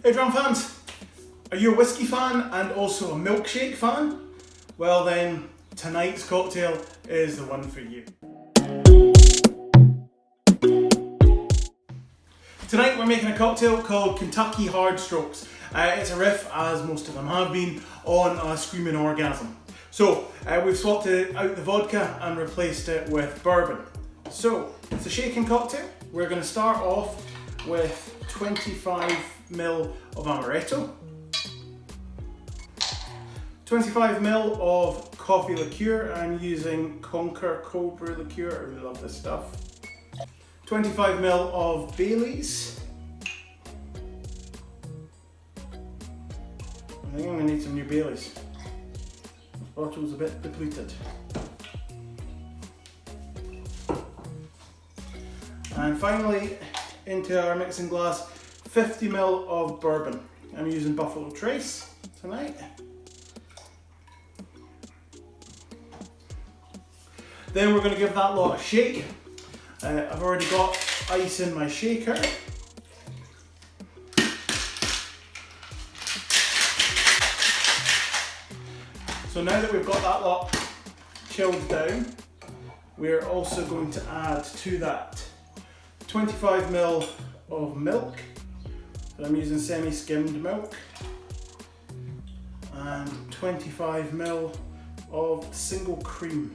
Hey Drum fans, are you a whiskey fan and also a milkshake fan? Well then, tonight's cocktail is the one for you. Tonight we're making a cocktail called Kentucky Hard Strokes. It's a riff, as most of them have been, on a Screaming Orgasm. So we've swapped out the vodka and replaced it with bourbon. So it's a shaken cocktail. We're going to start off with 25ml of Amaretto, 25ml of coffee liqueur. I'm using Conker cold brew liqueur. I really love this stuff. 25ml of Baileys. I think I'm going to need some new Baileys. This bottle's a bit depleted. And finally, into our mixing glass, 50ml of bourbon. I'm using Buffalo Trace tonight. Then we're going to give that lot a shake. I've already got ice in my shaker. So now that we've got that lot chilled down, we're also going to add to that 25ml of milk. I'm using semi-skimmed milk, and 25ml of single cream.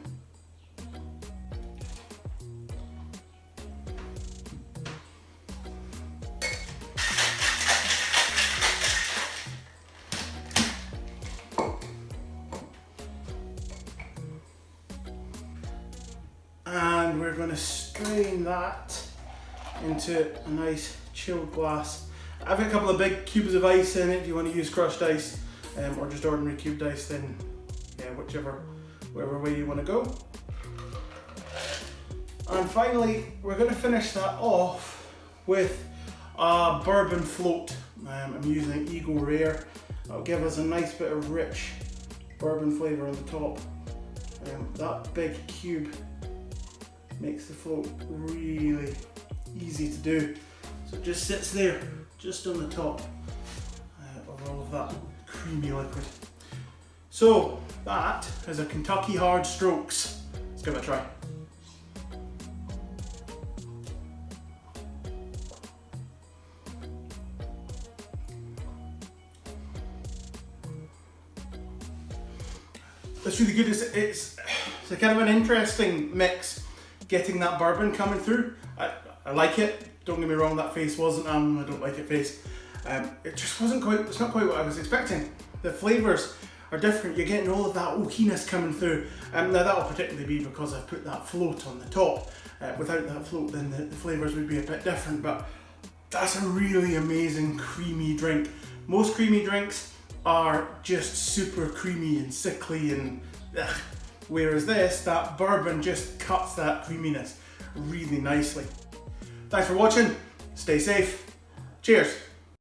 And we're going to strain that into a nice chilled glass. I've got a couple of big cubes of ice in it. If you want to use crushed ice or just ordinary cubed ice, then yeah, whatever way you want to go. And finally, we're going to finish that off with a bourbon float. I'm using Eagle Rare. That'll give us a nice bit of rich bourbon flavour on the top. That big cube makes the float really easy to do. So it just sits there, just on the top of all of that creamy liquid. So that is a Kentucky Hard Strokes. Let's give it a try. It's really good. It's a kind of an interesting mix, getting that bourbon coming through. I like it. Don't get me wrong, that face wasn't I don't like it face. It just wasn't quite, it's not quite what I was expecting. The flavours are different. You're getting all of that oakiness coming through. Now that'll particularly be because I've put that float on the top. Without that float, then the flavours would be a bit different, but that's a really amazing creamy drink. Most creamy drinks are just super creamy and sickly and ugh. Whereas that bourbon just cuts that creaminess really nicely. Thanks for watching, stay safe, cheers.